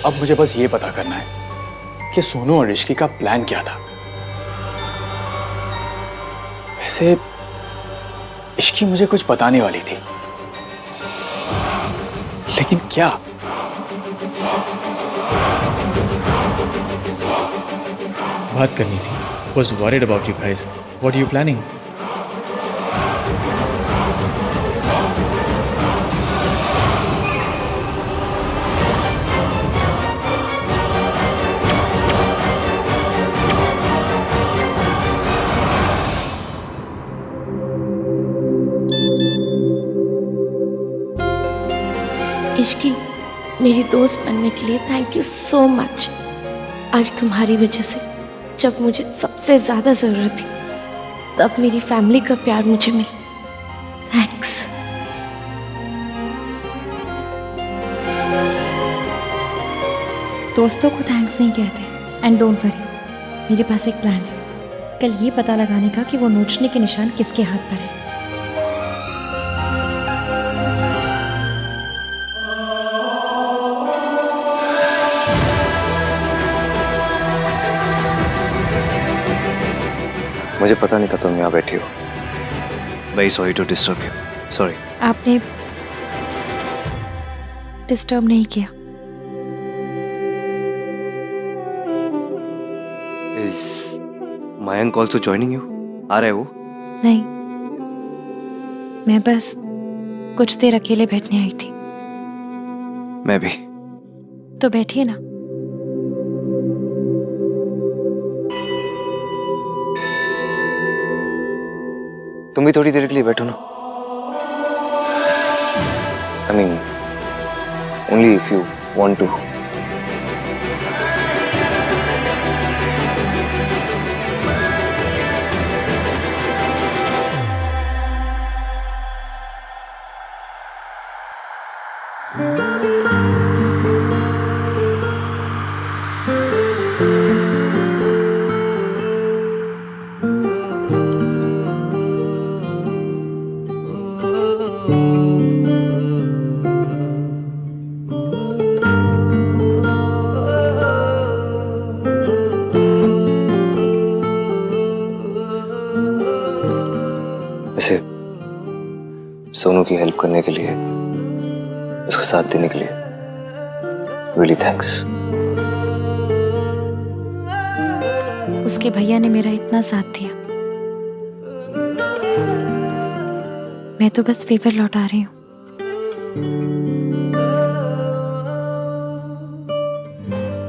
अब मुझे बस ये पता करना है कि सोनू और ऋषि का प्लान क्या था। वैसे इश्की मुझे कुछ बताने वाली थी, लेकिन क्या? बात करनी थी। Was worried about you guys. What are you planning? Ishki, मेरी दोस्त बनने के लिए थैंक यू सो मच। आज तुम्हारी वजह से जब मुझे सबसे ज़्यादा ज़रूरत थी तब मेरी फैमिली का प्यार मुझे मिला। थैंक्स। दोस्तों को थैंक्स नहीं कहते। एंड डोंट वरी, मेरे पास एक प्लान है कल ये पता लगाने का कि वो नोचने के निशान किसके हाथ पर है। मुझे पता नहीं था तुम यहाँ बैठी हो। Very sorry to disturb you. Sorry. आपने डिस्टर्ब नहीं किया। Is Mayank also joining you? आ रहे हो? नहीं, मैं बस कुछ देर अकेले बैठने आई थी। मैं भी। तो बैठिए ना। तुम भी थोड़ी देर के लिए बैठो ना। I mean, only if you want to. वैसे सोनू की हेल्प करने के लिए, उसका साथ देने के लिए रियली थैंक्स। उसके भैया ने मेरा इतना साथ दिया, मैं तो बस फेवर लौटा रही हूँ।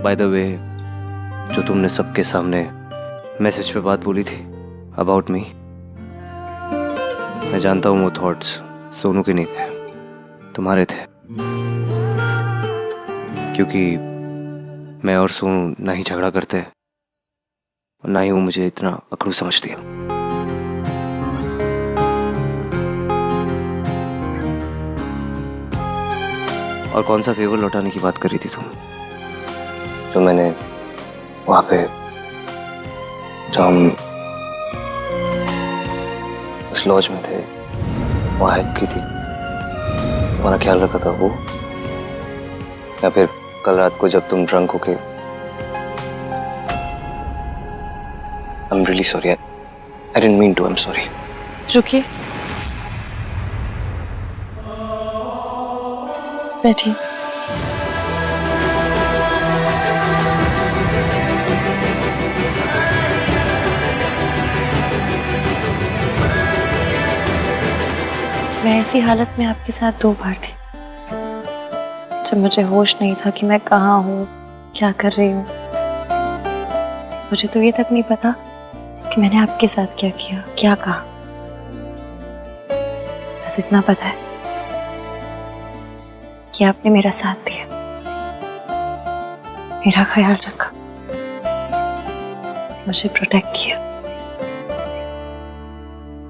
बाय द वे, जो तुमने सबके सामने मैसेज पे बात बोली थी अबाउट मी, मैं जानता हूँ वो थॉट्स सोनू के नहीं थे, तुम्हारे थे। क्योंकि मैं और सोनू ना ही झगड़ा करते और ना ही वो मुझे इतना अकड़ू समझती है। और कौन सा फेवर लौटाने की बात कर रही थी तुम? जो मैंने वहां पे, जो हम उस लॉज में थे, वहां हेल्प की थी, तुम्हारा ख्याल रखा था वो? या फिर कल रात को जब तुम ड्रंक होके? I'm really sorry. I didn't mean to. I'm sorry. रुकिए, बैठिए। मैं ऐसी हालत में आपके साथ 2 बार थी, जब मुझे होश नहीं था कि मैं कहाँ हूँ, क्या कर रही हूँ। मुझे तो ये तक नहीं पता कि मैंने आपके साथ क्या किया, क्या कहा। बस इतना पता है कि आपने मेरा साथ दिया, मेरा ख्याल रखा, मुझे प्रोटेक्ट किया।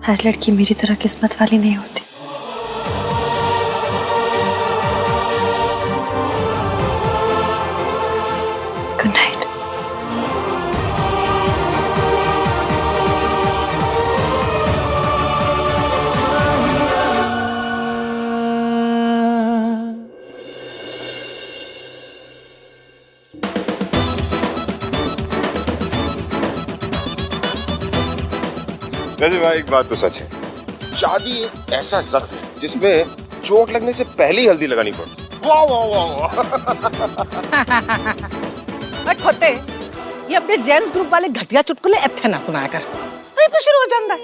हर लड़की मेरी तरह किस्मत वाली नहीं होती। Good night. वैसे भाई एक बात तो सच है, शादी एक ऐसा जख्म है जिसमें चोट लगने से पहले ही हल्दी लगानी पड़ती। वाह वाह वाह वाह। खोते, ये अपने जेंट्स ग्रुप वाले घटिया चुटकुले इत्थे ना सुनाया कर, वहीं पे शुरू हो जाता है।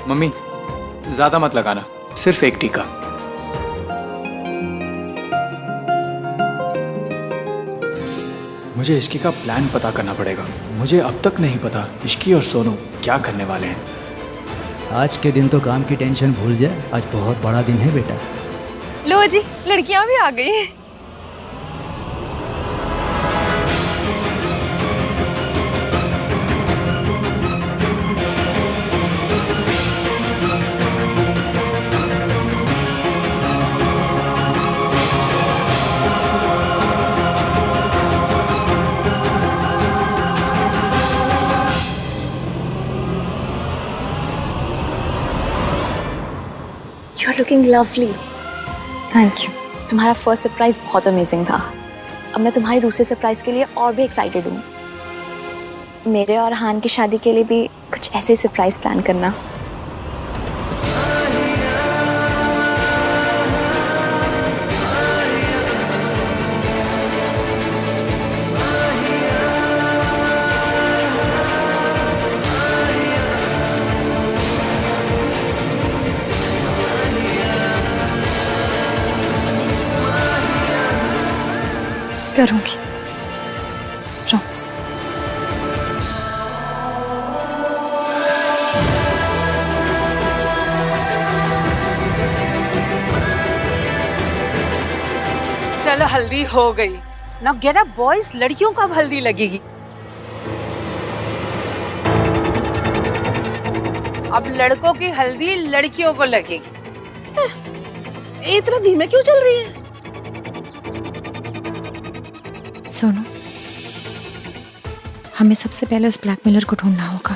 मम्मी, ज्यादा मत लगाना, सिर्फ एक टीका। मुझे इश्की का प्लान पता करना पड़ेगा। मुझे अब तक नहीं पता इश्की और सोनू क्या करने वाले हैं। आज के दिन तो काम की टेंशन भूल जाए, आज बहुत बड़ा दिन है बेटा। लो जी, लड़कियां भी आ गई। You are looking lovely. Thank you. तुम्हारा फर्स्ट सरप्राइज बहुत अमेजिंग था। अब मैं तुम्हारी दूसरे सरप्राइज के लिए और भी एक्साइटेड हूँ। मेरे और हान की शादी के लिए भी कुछ ऐसे सरप्राइज प्लान करना। करूंगी, प्रॉमिस। चलो हल्दी हो गई। नाउ गेट अप बॉयज, लड़कियों को अब हल्दी लगेगी। अब लड़कों की हल्दी लड़कियों को लगेगी। इतना धीमे क्यों चल रही है? सोनू, हमें सबसे पहले उस ब्लैकमेलर को ढूंढना होगा।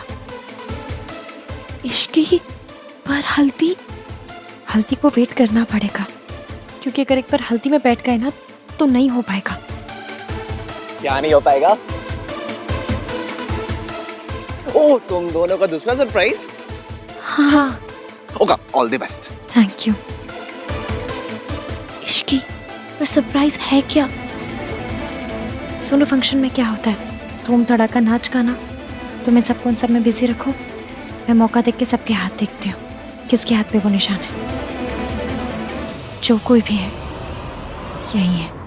इश्की पर हल्दी को वेट करना पड़ेगा, क्योंकि अगर एक बार हल्दी में बैठ गए ना तो नहीं हो पाएगा। क्या नहीं हो पाएगा? ओह, तुम दोनों का दूसरा सरप्राइज? हाँ। Okay, all the best. Thank you. Ishki पर सरप्राइज है क्या? सोनू, फंक्शन में क्या होता है? धूम धड़ाका नाच गाना। तुम इन सबको उन सब में बिजी रखो। मैं मौका देख के सबके हाथ देखती हूँ, किसके हाथ पे वो निशान है। जो कोई भी है, यही है।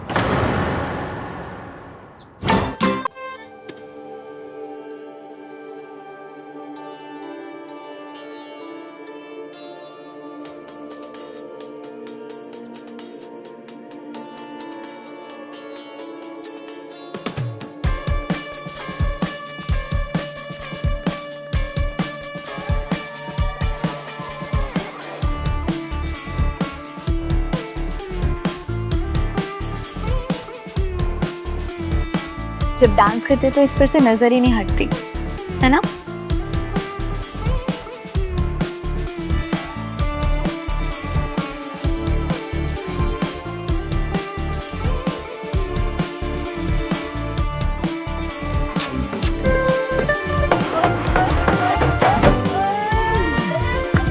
जब डांस करते तो इस पर से नजर ही नहीं हटती, है ना?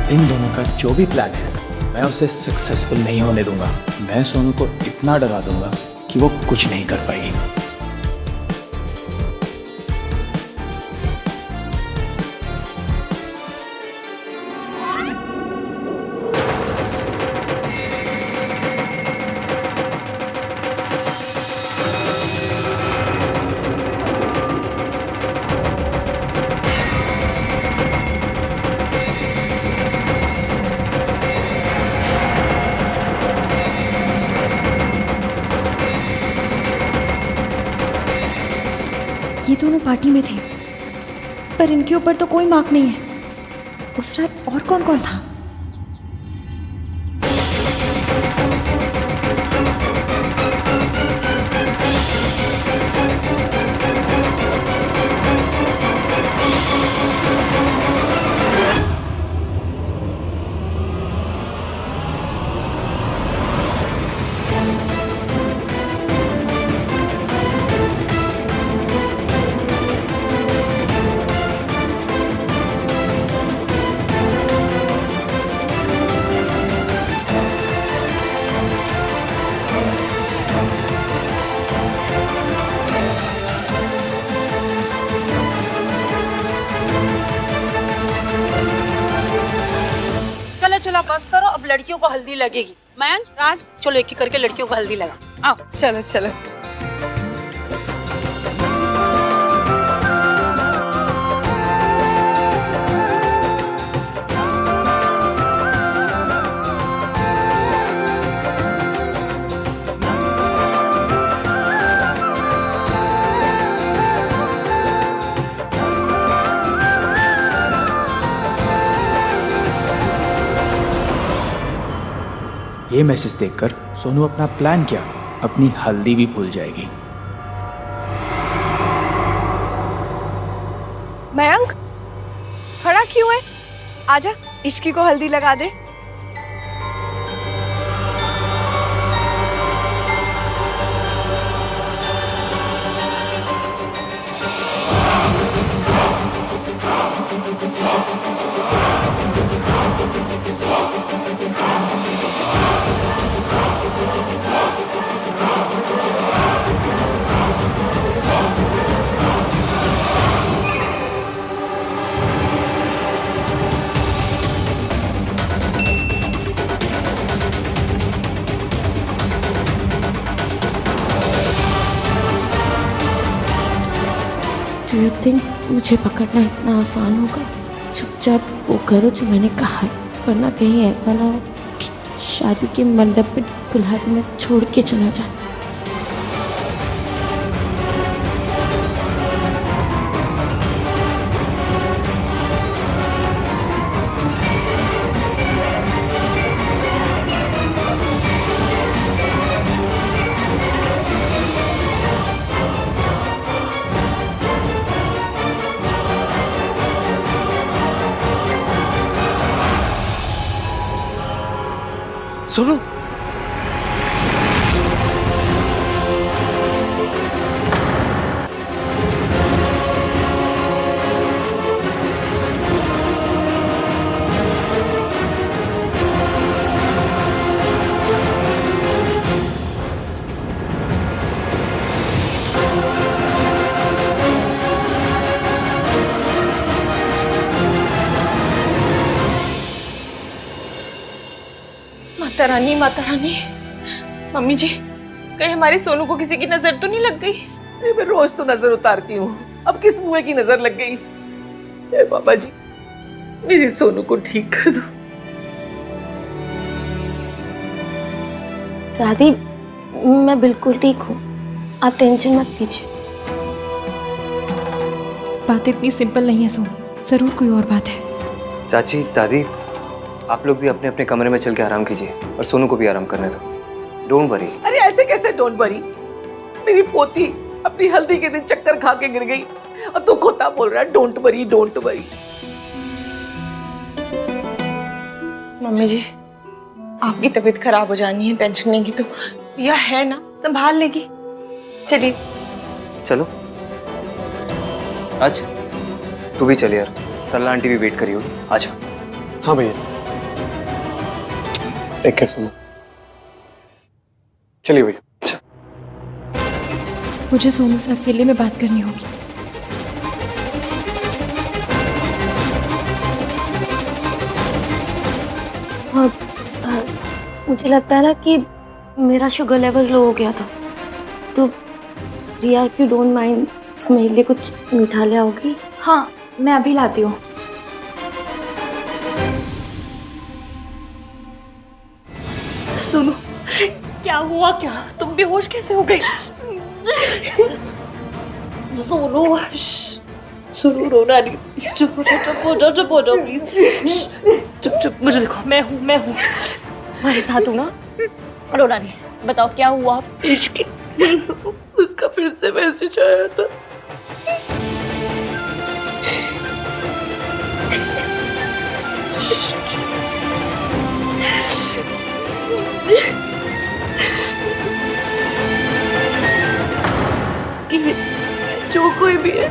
इन दोनों का जो भी प्लान है, मैं उसे सक्सेसफुल नहीं होने दूंगा। मैं सोनू को इतना डरा दूंगा कि वो कुछ नहीं कर पाएगी। ये दोनों पार्टी में थे, पर इनके ऊपर तो कोई मार्क नहीं है। उस रात और कौन कौन था? चलो बस करो, अब लड़कियों को हल्दी लगेगी। मयंक, राज, चलो एक एक करके लड़कियों को हल्दी लगा। आओ। चलो चलो। ये मैसेज देखकर सोनू अपना प्लान क्या, अपनी हल्दी भी भूल जाएगी। मयंक, खड़ा क्यों है? आजा, इश्की को हल्दी लगा दे। Do you think मुझे पकड़ना इतना आसान होगा? चुपचाप वो करो जो मैंने कहा है, वरना कहीं ऐसा ना हो कि शादी के मंडप में दुल्हा तुम्हें छोड़ के चला जाए। सोनू, माता रानी, मम्मी जी, कहीं हमारे सोनू को किसी की नजर तो नहीं लग गई? मैं रोज तो नजर उतारती हूँ, अब किस मुँह की नजर लग गई? ए बाबा जी, मेरे सोनू को ठीक कर दो। दादी, मैं बिल्कुल ठीक हूँ, आप टेंशन मत लीजिए। बात इतनी सिंपल नहीं है सोनू, जरूर कोई और बात है। चाची, दादी, आप लोग भी अपने अपने कमरे में चल के आराम कीजिए और सोनू को भी आराम करने दो। Don't worry. अरे ऐसे कैसे डोंट वरी? मेरी पोती अपनी हल्दी के दिन चक्कर खा के गिर गई और तू खोता बोल रहा है don't worry don't worry. Mummy ji, आपकी तबीयत खराब हो जानी है, टेंशन लेंगी तो रिया है ना, संभाल लेगी। चलिए चलो। आज तू भी चल यार, सरला आंटी भी वेट करी होगी। आजा। हाँ भैया, टेक केयर सोनू। चलिए भैया। अच्छा, मुझे सोनू से अकेले में बात करनी होगी। मुझे लगता है ना कि मेरा शुगर लेवल लो हो गया था, तो रिया, इफ यू डोंट माइंड, मेरे लिए कुछ मीठा ले आओगी? हाँ, मैं अभी लाती हूँ। सुनो, क्या हुआ? क्या तुम बेहोश कैसे हो गई? सोनू, सुनो, रोना नहीं, चुप हो जाओ प्लीज। चुप, मुझे देखो, मैं हूँ तुम्हारे साथ हूँ ना, रोना नहीं। बताओ क्या हुआ? इश्क, उसका फिर से मैसेज आया था। जो कोई भी है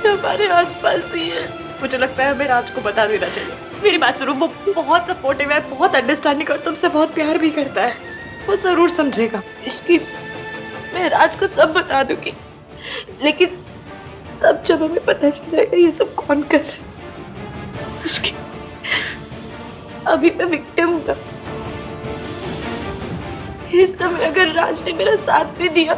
हमारे आसपास ही है। मुझे लगता है हमें राज को बता देना चाहिए। मेरी बात सुनो, वो बहुत सपोर्टिव है, बहुत अंडरस्टैंडिंग और तुमसे बहुत प्यार भी करता है, वो जरूर समझेगा। इसकी मैं राज को सब बता दूंगी, लेकिन तब जब हमें पता चल जाएगा ये सब कौन कर रहा है। इसकी अभी मैं विक्टिम हूँ ना, इस समय अगर राज ने मेरा साथ भी दिया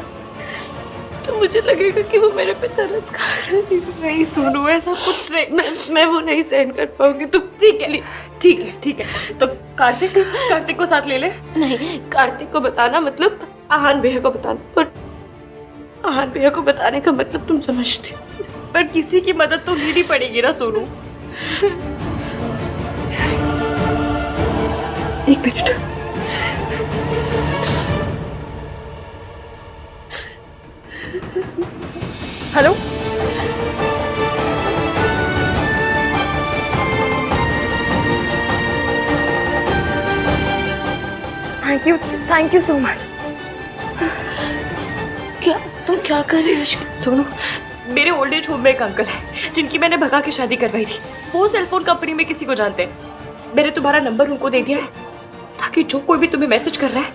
तो मुझे लगेगा कि वो मेरे पे तरस खा रहा है। नहीं सुनो, ऐसा कुछ नहीं, मैं वो नहीं सहन कर पाऊंगी। तो ठीक है, तो कार्तिक को साथ ले ले। नहीं, कार्तिक को बताना मतलब आहान भैया को बताना, और आहान भैया को बताने का मतलब तुम समझती हो। पर किसी की मदद तो लेनी पड़ेगी ना सोनू। एक minute, hello, thank you so much. क्या तुम क्या कर रही हो? सोनू, मेरे ओल्ड एज होम में एक अंकल है जिनकी मैंने भगा के शादी करवाई थी। वो सेलफोन कंपनी में किसी को जानते हैं। मैंने तुम्हारा नंबर उनको दे दिया है ताकि जो कोई भी तुम्हें मैसेज कर रहा है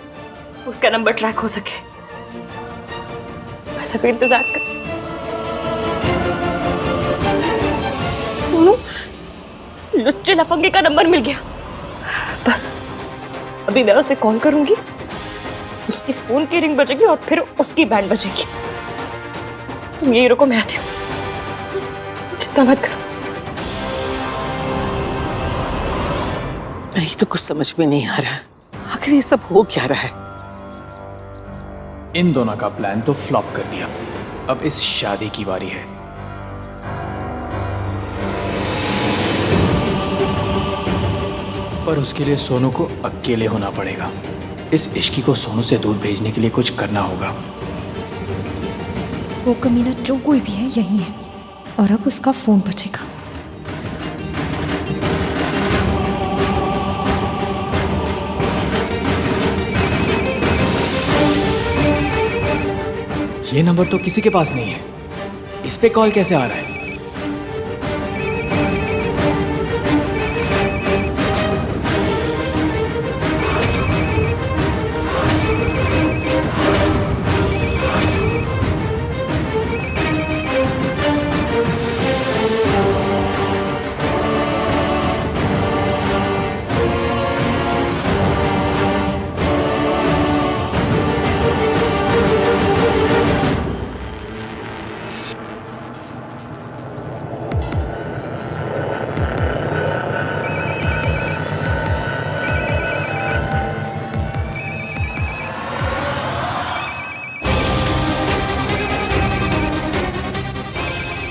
उसका नंबर ट्रैक हो सके। बस अभी इंतजार कर। सोनू, उस लुच्चे लफंगे का नंबर मिल गया। बस अभी मैं उसे कॉल करूंगी, उसके फोन की रिंग बजेगी और फिर उसकी बैंड बजेगी। तुम यही रुको, मैं आती हूँ। चिंता मत करो। नहीं तो कुछ समझ में नहीं आ रहा, आखिर ये सब हो क्या रहा है? इन दोनों का प्लान तो फ्लॉप कर दिया, अब इस शादी की बारी है। पर उसके लिए सोनू को अकेले होना पड़ेगा। इस इश्की को सोनू से दूर भेजने के लिए कुछ करना होगा। वो कमीना जो कोई भी है यही है और अब उसका फोन बजेगा। ये नंबर तो किसी के पास नहीं है, इस पे कॉल कैसे आ रहा है?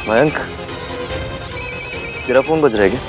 मयंक, तेरा फोन बज रहा है क्या?